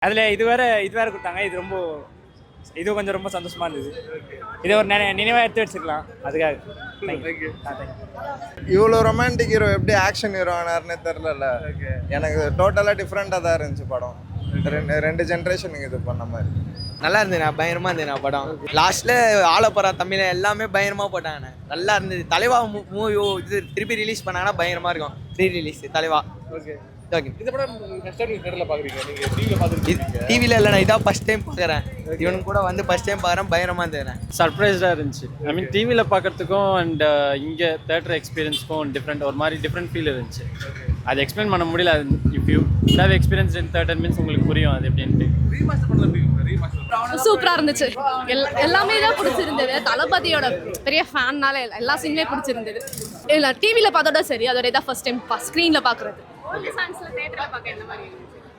அதில் இது வேறு கொடுத்தாங்க. இது கொஞ்சம் ரொம்ப சந்தோஷமாக இருந்தது. இதை ஒரு நினைவாக எடுத்து வச்சுக்கலாம். அதுக்காக இவ்வளோ ரொமான்டிக் ஹீரோ எப்படி ஆக்ஷன் ஹீரோ ஆனார்னே தெரிலல. எனக்கு டோட்டலாக டிஃப்ரெண்ட்டாக தான் இருந்துச்சு படம். ரெண்டு ஜென்ரேஷனுக்கு இது பண்ண மாதிரி நல்லா இருந்ததுண்ணா, பயங்கரமாக இருந்ததுண்ணா படம். லாஸ்ட்டில் ஆலப்புறா தமிழ் எல்லாமே பயங்கரமாக போட்டாங்கண்ணே, நல்லா இருந்தது. தலைவா மூவி இது திருப்பி ரிலீஸ் பண்ணாங்கன்னா பயங்கரமாக இருக்கும். ரீ ரிலீஸ் தலைவா. ஓகே இந்த படம் டிவியில் இல்லைண்ணா, இதான் ஃபஸ்ட் டைம் பார்க்குறேன். இவனுக்கு கூட வந்து ஃபஸ்ட் டைம் பார்க்குறேன், பயங்கரமாக இருந்ததுண்ணே. சர்ப்ரைஸ்டாக இருந்துச்சு. ஐ மீன் டிவியில் பார்க்குறதுக்கும் அண்ட் இங்கே தேட்டர் எக்ஸ்பீரியன்ஸ்க்கும் ஒரு மாதிரி டிஃப்ரெண்ட் ஃபீல் இருந்துச்சு. அது எக்ஸ்பிளைன் பண்ண முடியல. If you have experience in theatre means உங்களுக்கு புரியும் அது எப்படின்ட்டு. சூப்பராக இருந்துச்சு. எல்லாமே தான் பிடிச்சிருந்தது. தளபதியோட பெரிய ஃபேன்னால எல்லா சீனுமே பிடிச்சிருந்தது. இல்லை டிவியில் பார்த்தோட சரி, அதோட இதான் ஃபர்ஸ்ட் டைம் ஸ்க்ரீனில் பார்க்குறது.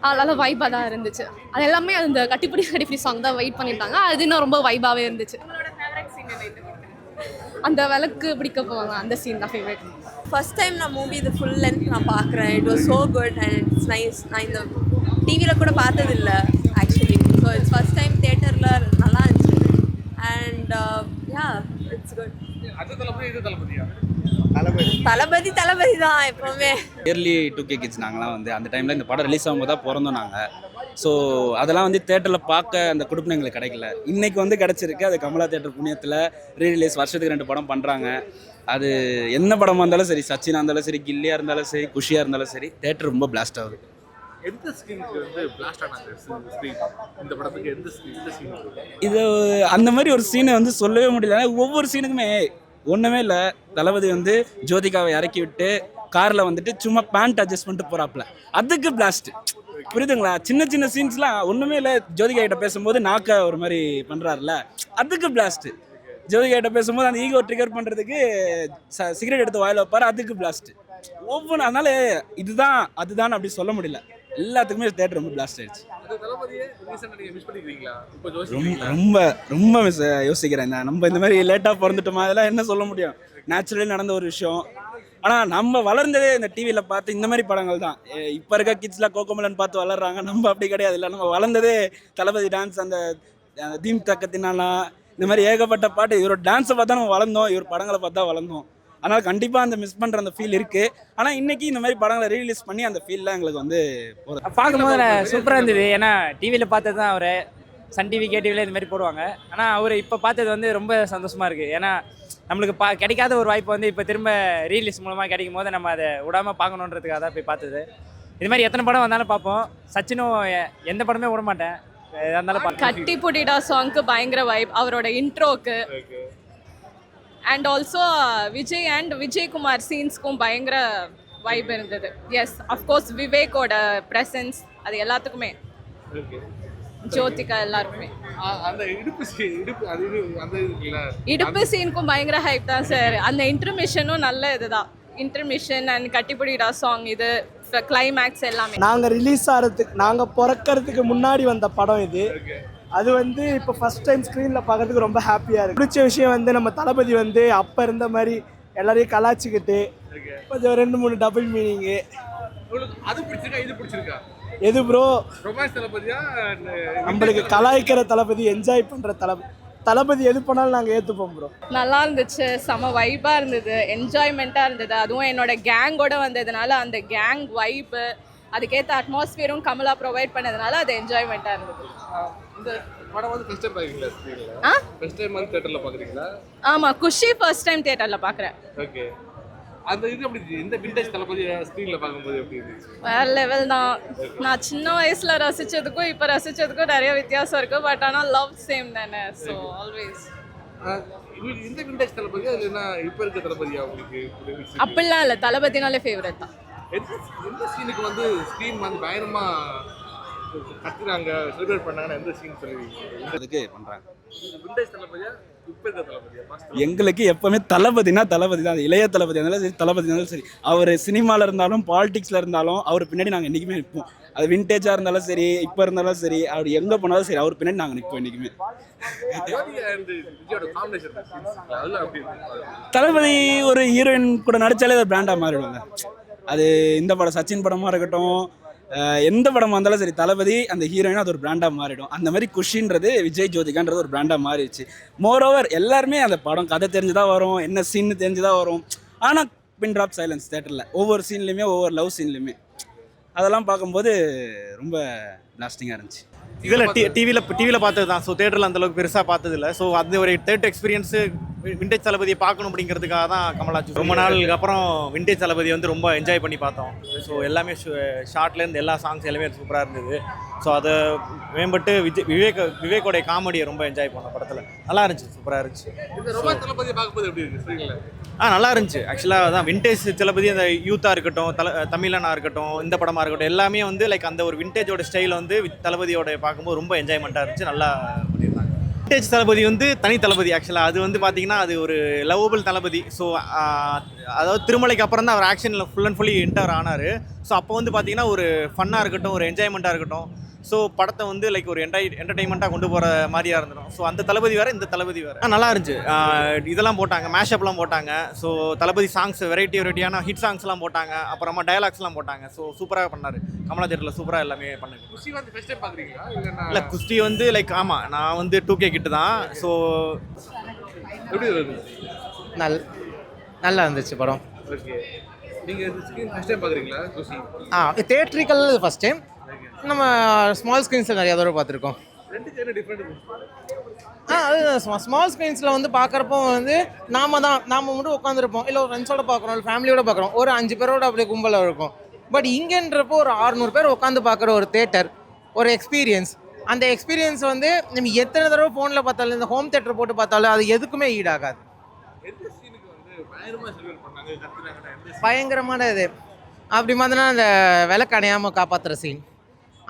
அதெல்லாம் வைப்பாக தான் இருந்துச்சு. அது எல்லாமே அந்த கட்டிப்பிடி சாங் தான் வெயிட் பண்ணியிருந்தாங்க. அது இன்னும் ரொம்ப வைப்பாகவே இருந்துச்சு. அந்த விளக்கு பிடிக்க போவாங்க, அந்த சீன் தான் ஃபேவரட். ஃபர்ஸ்ட் டைம் நான் மூவி இது ஃபுல் லென்த் நான் பார்க்குறேன். It was so good and it's nice. நான் இந்த டிவியில் கூட பார்த்ததில்லை actually. So it's first time தியேட்டரில் நல்லா இருந்துச்சு. And ya it's good. Thalapathy தான் எப்போவுமே. இயர்லி 2K கிட்ஸ் நாங்களாம் வந்து அந்த டைமில் இந்த படம் ரிலீஸ் ஆகும்போது தான் பிறந்தோம் நாங்கள். ஸோ அதெல்லாம் வந்து தேட்டரில் பார்க்க அந்த கொடுப்பினை எங்களுக்கு கிடைக்கல. இன்றைக்கி வந்து கிடச்சிருக்கு. அது கமலா தேட்டர் புண்ணியத்தில் ரீ ரிலீஸ் வருஷத்துக்கு 2 படம் பண்ணுறாங்க. அது என்ன படமாக இருந்தாலும் சரி, சச்சினாக இருந்தாலும் சரி, கில்லியாக இருந்தாலும் சரி, குஷியாக இருந்தாலும் சரி, தேட்டர் ரொம்ப பிளாஸ்ட் ஆகுது. எந்த ஸ்கிரீனுக்கு வந்து பிளாஸ்ட் ஆனாங்க ஸ்கிரீன் இந்த படத்துக்கு? எந்த ஸ்கிரீன்? இது அந்த மாதிரி ஒரு சீனை வந்து சொல்லவே முடியல. ஒவ்வொரு சீனுக்குமே ஒன்றுமே இல்லை. தளபதி வந்து ஜோதிகாவை இறக்கி விட்டு காரில் வந்துட்டு சும்மா பேண்ட் அட்ஜஸ்ட் பண்ணிட்டு போகிறாப்புல, அதுக்கு பிளாஸ்ட். புரியுதுங்களா? சின்ன சின்ன சீன்ஸ்லாம் ஒன்றுமே இல்லை. ஜோதிகா கிட்ட பேசும்போது நாக்க ஒரு மாதிரி பண்ணுறாருல, அதுக்கு பிளாஸ்ட்டு. ஜோதிகா கிட்ட பேசும்போது அந்த ஈகோ ட்ரிகர் பண்ணுறதுக்கு சிகரெட் எடுத்து வாயில் வைப்பார், அதுக்கு பிளாஸ்ட்டு. ஒவ்வொன்று அதனால இதுதான் அதுதான் அப்படி சொல்ல முடியல. எல்லாத்துக்குமே தேட்டர் ரொம்ப பிளாஸ்ட் ஆயிடுச்சு. ரொம்ப ரொம்ப யோசிக்கிறேன். நம்ம இந்த மாதிரி லேட்டாக பிறந்துட்டோமா, அதெல்லாம் என்ன சொல்ல முடியும்? நேச்சுரலி நடந்த ஒரு விஷயம். ஆனால் நம்ம வளர்ந்ததே இந்த டிவியில் பார்த்து இந்த மாதிரி படங்கள் தான். இப்போ இருக்க கிட்ஸ்லாம் கோகோமலன் பார்த்து வளர்றாங்க. நம்ம அப்படி கிடையாது. இல்லை, நம்ம வளர்ந்ததே தளபதி டான்ஸ், அந்த தீம் தக்கத்தினால இந்த மாதிரி ஏகப்பட்ட பாட்டு. இவரோட டான்ஸை பார்த்தா நம்ம வளர்ந்தோம், இவர் படங்களை பார்த்தா வளர்ந்தோம். அதனால் கண்டிப்பாக அந்த மிஸ் பண்ணுற அந்த ஃபீல் இருக்குது. ஆனால் இன்றைக்கி இந்த மாதிரி படங்களை ரீரிலீஸ் பண்ணி அந்த ஃபீல்லாம் எங்களுக்கு வந்து பார்க்கும்போது சூப்பராக இருந்தது. ஏன்னா டிவியில் பார்த்தது தான் அவர் சன் டிவி, KTVல இது மாதிரி போடுவாங்க. ஆனால் அவர் இப்போ பார்த்தது வந்து ரொம்ப சந்தோஷமாக இருக்குது. ஏன்னா நம்மளுக்கு கிடைக்காத ஒரு வாய்ப்பு வந்து இப்போ திரும்ப ரீலீஸ் மூலமாக கிடைக்கும் போது நம்ம அதை விடாமல் பார்க்கணுன்றதுக்காக தான் போய் பார்த்தது. இது மாதிரி எத்தனை படம் வந்தாலும் பார்ப்போம். சச்சினும் எந்த படமே விட மாட்டேன். கட்டி புட்டிடா சாங்க்கு பயங்கர வைப், அவரோட இன்ட்ரோக்கு. And also Vijay and Vijayakumar சீன்ஸ்க்கும் பயங்கர வைப் இருந்தது. எஸ், அஃப்கோர்ஸ் விவேக்கோட ப்ரெசன்ஸ் அது எல்லாத்துக்குமே, ஜோதிகா எல்லாருக்குமே. இடுப்பு சீனுக்கும் பயங்கர ஹைப் தான் சார். அந்த இன்டர்மிஷனும் நல்ல இதுதான். இன்டர்மிஷன் அண்ட் கட்டிப்பிடிடா சாங், இது கிளைமேக்ஸ் எல்லாமே. நாங்கள் ரிலீஸ் ஆகிறதுக்கு, நாங்கள் பிறக்கிறதுக்கு முன்னாடி வந்த படம் இது. அது வந்து இப்போ ஃபஸ்ட் டைம் ஸ்க்ரீனில் பார்க்கறதுக்கு ரொம்ப ஹாப்பியாக இருக்குது. பிடிச்ச விஷயம் வந்து நம்ம தளபதி வந்து அப்போ இருந்த மாதிரி எல்லாரையும் கலாச்சிக்கிட்டு கொஞ்சம் 2-3 டபுள் மீனிங்கு. அது பிடிச்சிருக்கா, இது பிடிச்சிருக்கா? எது ப்ரோ? ரொமான்ஸ் தளபதியா? நம்மளுக்கு கலாய்க்கிற தளபதி, என்ஜாய் பண்ணுற தளபதி எது பண்ணாலும் நாங்கள் ஏற்றுப்போம் ப்ரோ. நல்லா இருந்துச்சு, செம வைப்பாக இருந்தது, என்ஜாய்மெண்ட்டாக இருந்தது. அதுவும் என்னோட கேங்கோட வந்ததுனால அந்த கேங் வைப்பு, அதுக்கேற்ற அட்மாஸ்பியரும் கமலா ப்ரொவைட் பண்ணதுனால அது என்ஜாய்மெண்ட்டாக இருந்தது. இந்த படம் வந்து ஃபர்ஸ்ட் டைம் பார்க்குறீங்களா ஸ்க்ரீனில்? ஃபர்ஸ்ட் டைம் வந்து தியேட்டரில் பார்க்குறீங்களா? ஆமாம், குஷி ஃபர்ஸ்ட் டைம் தியேட்டரில் பார்க்குறேன். ஓகே, அந்த இது எப்படி இருந்துச்சு? இந்த விண்டேஜ் தளபதி ஸ்க்ரீனில் பார்க்கும்போது எப்படி இருந்துச்சு? வேற லெவல் தான். நான் சின்ன வயசில் ரசித்ததுக்கும் இப்போ ரசித்ததுக்கும் நிறைய வித்தியாசம் இருக்குது. பட் ஆனால் லவ் சேம் தானே. ஸோ ஆல்வேஸ் உங்களுக்கு இந்த விண்டேஜ் தளபதி அது என்ன இப்போ இருக்க தளபதியா உங்களுக்கு? அப்படிலாம் இல்லை, தளபதினாலே ஃபேவரட் தான். எந்த சீனுக்கு வந்து ஸ்க்ரீன் வந்து பயங்கரமாக கத்துறாங்க, செலிப்ரேட் பண்ணாங்கன்னா எந்த சீன் சொல்லுவீங்க? அதுக்கு பண்ணுறாங்க. விண்டேஜ் தளபதியா இப்போ இருக்க தளபதியா? எங்களுக்கு எப்போவுமே தளபதினா தளபதி தான். இளைய தளபதி இருந்தாலும் சரி, தளபதி இருந்தாலும் சரி, அவர் சினிமாவில் இருந்தாலும் பாலிடிக்ஸில் இருந்தாலும் அவர் பின்னாடி நாங்கள் என்றைக்குமே நிற்போம். அது விண்டேஜாக இருந்தாலும் சரி, இப்போ இருந்தாலும் சரி, அவர் எங்கே போனாலும் சரி, அவர் பின்னாடி நாங்கள் நிற்போம் என்றைக்குமே. தளபதி ஒரு ஹீரோயின் கூட நடித்தாலே அது பிராண்டாக மாறிடுவாங்க. அது இந்த படம் சச்சின் படமாக இருக்கட்டும், எந்த படமாக இருந்தாலும் சரி தளபதி அந்த ஹீரோயின் அது ஒரு பிராண்டாக மாறிடும். அந்த மாதிரி குஷின்றது விஜய் ஜோதிகான்றது ஒரு பிராண்டாக மாறிடுச்சு. மோரோவர் எல்லாருமே அந்த படம் கதை தெரிஞ்சுதான் வரும், என்ன சீன்னு தெரிஞ்சுதான் வரும். ஆனால் பின் ட்ராப் சைலன்ஸ் தேட்டரில் ஒவ்வொரு சீன்லையுமே ஒவ்வொரு லவ் சீன்லையுமே அதெல்லாம் பார்க்கும்போது ரொம்ப லாஸ்டிங்காக இருந்துச்சு. இதில் டிவியில் பார்த்தது தான். ஸோ தேட்டரில் அந்தளவுக்கு பெருசாக பார்த்தது இல்லை. ஸோ அது ஒரு தேட்டர் எக்ஸ்பீரியன்ஸு விண்டேஜ் தளபதியை பார்க்கணும் அப்படிங்கிறதுக்காக தான் கமலாச்சு ரொம்ப நாளுக்கு அப்புறம் விண்டேஜ் தளபதி வந்து ரொம்ப என்ஜாய் பண்ணி பார்த்தோம். ஸோ எல்லாமே ஷார்ட்லேருந்து எல்லா சாங்ஸ் எல்லாமே சூப்பராக இருந்தது. ஸோ அதை மேம்பட்டு விவேக்கோடைய காமெடியை ரொம்ப என்ஜாய் பண்ணோம் படத்தில். நல்லா இருந்துச்சு, சூப்பராக இருந்துச்சு. தளபதியை பார்க்கும்போது எப்படி இருக்கு? நல்லா இருந்துச்சு. ஆக்சுவலாக அதான் விண்டேஜ் தளபதி அந்த யூத்தாக இருக்கட்டும், தமிழனாக இருக்கட்டும், இந்த படமாக இருக்கட்டும், எல்லாமே வந்து லைக் அந்த ஒரு விண்டேஜோட ஸ்டைல் வந்து தளபதியோட பார்க்கும்போது ரொம்ப என்ஜாய்மெண்ட்டாக இருந்துச்சு. நல்லா பண்ணியிருந்தாங்க. விண்டேஜ் தளபதி வந்து தனி தளபதி. ஆக்சுவலாக அது வந்து பார்த்தீங்கன்னா அது ஒரு லவ்வபிள் தளபதி. ஸோ அதாவது திருமலைக்கு அப்புறம் தான் அவர் ஆக்ஷனில் ஃபுல் அண்ட் ஃபுல்லி என்டர் ஆனார். ஸோ அப்போ வந்து பார்த்தீங்கன்னா ஒரு ஃபன்னாக இருக்கட்டும், ஒரு என்ஜாய்மெண்ட்டாக இருக்கட்டும், ஸோ படத்தை வந்து லைக் ஒரு என்டர்டைன்மெண்ட்டாக கொண்டு போகிற மாதிரியாக இருந்துடும். ஸோ அந்த தளபதி வேறு, இந்த தளபதி வேறு. நல்லா இருந்துச்சு. இதெல்லாம் போட்டாங்க, மேஷப்லாம் போட்டாங்க. ஸோ தளபதி சாங்ஸ் வெரைட்டியான ஹிட் சாங்ஸ்லாம் போட்டாங்க. அப்புறமா டயலாக்ஸ்லாம் போட்டாங்க. ஸோ சூப்பராக பண்ணார். கமலா தேட்டரில் சூப்பராக எல்லாமே பண்ணாங்க. குஸ்தி வந்து ஃபர்ஸ்ட் டைம் பார்க்குறீங்களா? இல்லை குஸ்தி வந்து லைக் ஆமாம், நான் வந்து 2K கிட்ட தான். ஸோ எப்படி வருது? நல்லா இருந்துச்சு படம். ஓகே, நீங்கள் ஸ்க்ரீன் ஃபர்ஸ்ட் டைம் பார்க்குறீங்களா குஸ்தி? Theatrical first time. நம்ம ஸ்மால் ஸ்க்ரீன்ஸில் நிறையா தடவை பார்த்துருக்கோம். ரெண்டுக்கு என்ன டிஃப்ரெண்ட்? அது ஸ்மால் ஸ்க்ரீன்ஸில் வந்து பார்க்குறப்போ வந்து நாம மட்டும் உட்காந்துருப்போம், இல்லை ஒரு ஃப்ரெண்ட்ஸோட பார்க்குறோம், இல்லை ஃபேமிலியோட பார்க்குறோம், ஒரு 5 பேரோட அப்படியே கும்பலாக இருக்கும். பட் இங்கேன்றப்போ ஒரு 600 பேர் உட்காந்து பார்க்குற ஒரு தேட்டர், ஒரு எக்ஸ்பீரியன்ஸ். அந்த எக்ஸ்பீரியன்ஸ் வந்து நம்ம எத்தனை தடவை ஃபோனில் பார்த்தாலும், இந்த ஹோம் தேட்டர் போட்டு பார்த்தாலும் அது எதுக்குமே ஈடாகாது. எந்த சீனுக்கு வந்து பயங்கரமாக செலிப்ரேட் பண்ணாங்க, கத்துனாங்கன்னா? பயங்கரமான இது அப்படி மாதிரினா அந்த விளக்கு அணையாமல் காப்பாற்றுற சீன்,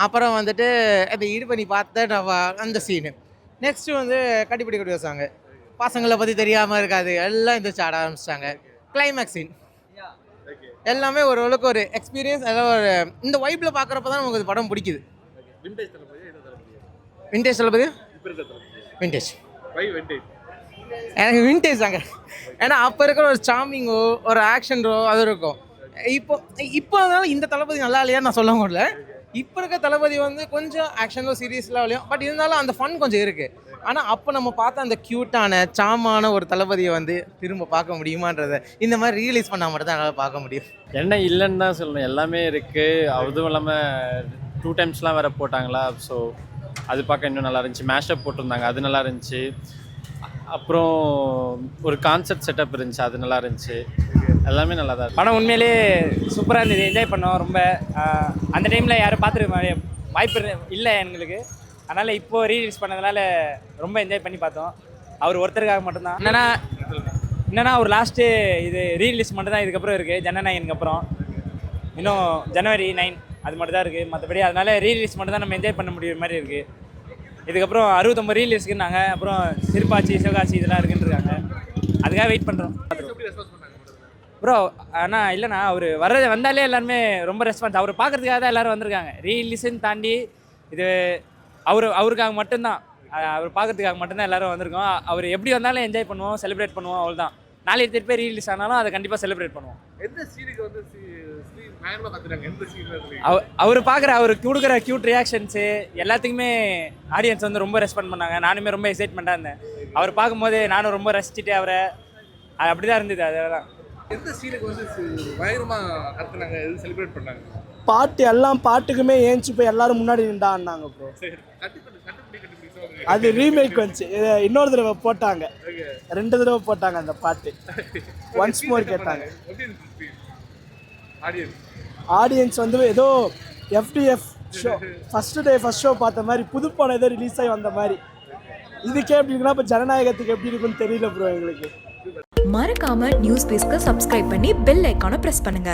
அப்புறம் வந்துட்டு அந்த ஈடு பண்ணி பார்த்த அந்த சீனு, நெக்ஸ்ட்டு வந்து கட்டிப்பிடி கொடி வச்சாங்க, பசங்களை பற்றி தெரியாமல் இருக்காது, எல்லாம் இந்த ஆட ஆரம்பிச்சிட்டாங்க. கிளைமேக்ஸ் சீன் எல்லாமே ஓரளவுக்கு ஒரு எக்ஸ்பீரியன்ஸ். அதாவது ஒரு இந்த வைப்பில் பார்க்குறப்ப தான் நமக்கு படம் பிடிக்குது. விண்டேஜ் தளபதி விண்டேஜ் எனக்கு விண்டேஜ் தாங்க. ஏன்னா அப்போ இருக்கிற ஒரு சாமிங்கோ, ஒரு ஆக்ஷனோ அது இருக்கும். இப்போ அதனால இந்த தளபதி நல்லா இல்லையா நான் சொல்ல முடியல. இப்போ இருக்க தளபதி வந்து கொஞ்சம் ஆக்ஷனோ சீரியஸ்லாம் இல்லையும், பட் இருந்தாலும் அந்த ஃபன் கொஞ்சம் இருக்குது. ஆனால் அப்போ நம்ம பார்த்த அந்த க்யூட்டான சாமான ஒரு தளபதியை வந்து திரும்ப பார்க்க முடியுமான்றதை இந்த மாதிரி ரியலைஸ் பண்ணால் மட்டும் தான் என்னால் பார்க்க முடியும். என்ன இல்லைன்னு தான் சொல்லணும், எல்லாமே இருக்குது. அதுவும் இல்லாமல் 2 டைம்ஸ்லாம் வேறு போட்டாங்களா, ஸோ அது பார்க்க இன்னும் நல்லா இருந்துச்சு. மேஷப் போட்டிருந்தாங்க, அது நல்லா இருந்துச்சு. அப்புறம் ஒரு கான்செப்ட் செட்டப் இருந்துச்சு, அது நல்லா இருந்துச்சு. எல்லாமே நல்லா தான். படம் உண்மையிலே சூப்பராக இருந்தது, என்ஜாய் பண்ணோம் ரொம்ப. அந்த டைமில் யாரும் பார்த்துருக்க வாய்ப்பு இல்லை எங்களுக்கு. அதனால் இப்போது ரீலீஸ் பண்ணதுனால ரொம்ப என்ஜாய் பண்ணி பார்த்தோம். அவர் ஒருத்தருக்காக மட்டும்தான். என்னென்னா ஒரு லாஸ்ட்டு இது ரீலீஸ் மட்டும்தான் இதுக்கப்புறம் இருக்குது, ஜனநாயகனுக்கு அப்புறம். இன்னும் ஜனவரி 9 அது மட்டும் தான் இருக்குது. மற்றபடி அதனால் ரீலீஸ் மட்டும் தான் நம்ம என்ஜாய் பண்ண முடியுற மாதிரி இருக்குது. இதுக்கப்புறம் 69 ரீலீஸ்க்குன்னாங்க, அப்புறம் சிறுபாச்சி சிவகாசி இதெல்லாம் இருக்குன்றாங்க. அதுக்காக வெயிட் பண்ணுறோம். ப்ரோ ஆனால் இல்லைண்ணா, அவர் வந்தாலே எல்லாருமே ரொம்ப ரெஸ்பான்ஸ். அவர் பார்க்குறதுக்காக தான் எல்லோரும் வந்திருக்காங்க. ரீலீஸ்ன்னு தாண்டி இது அவருக்காக மட்டும்தான், அவர் பார்க்குறதுக்காக மட்டும்தான் எல்லோரும் வந்திருக்கோம். அவர் எப்படி வந்தாலும் என்ஜாய் பண்ணுவோம், செலிப்ரேட் பண்ணுவோம், அவ்வளோதான். நாளைக்கு திருப்பி ரீலீஸ் ஆனாலும் அதை கண்டிப்பாக செலிப்ரேட் பண்ணுவோம். எந்த சீனுக்கு வந்து பயங்கரமாக கத்துறாங்க? எந்த சீன்? அவர் பார்க்குற அவர் கொடுக்குற க்யூட் ரியாக்ஷன்ஸு எல்லாத்துக்குமே ஆடியன்ஸ் வந்து ரொம்ப ரெஸ்பாண்ட் பண்ணாங்க. நானுமே ரொம்ப எக்ஸைட்மெண்ட்டாக இருந்தேன். அவர் பார்க்கும்போது நானும் ரொம்ப ரசிச்சுட்டு அவரை அப்படி தான் இருந்தது. அதெல்லாம் எந்த சீனுக்கு வந்து பயங்கரமாக கத்துனாங்க, எது செலிப்ரேட் பண்ணாங்க? பாட்டு எல்லாம் பாட்டுக்குமே ஏஞ்சி போய் எல்லாரும் முன்னாடி நின்றாங்க ப்ரோ. அது ரீமேக் வந்துச்சு, இன்னொரு தடவை போட்டாங்க, 2 தடவை போட்டாங்க அந்த பாட்டு. ஒன்ஸ் மோர் கேட்டாங்க. ஆடியன்ஸ் வந்து ஏதோ FTF ஷோ ஃபர்ஸ்ட் ஷோ பார்த்த மாதிரி, புதுப்படம் ஏதோ ரிலீஸ் ஆகி வந்த மாதிரி. இதுக்கே எப்படி இருக்குன்னா இப்போ ஜனநாயகத்துக்கு எப்படி இருக்குன்னு தெரியல ப்ரோ எங்களுக்கு. மறக்காம நியூஸ் பேஸ்க்கு சப்ஸ்கிரைப் பண்ணி பெல் ஐகானை பிரஸ் பண்ணுங்க.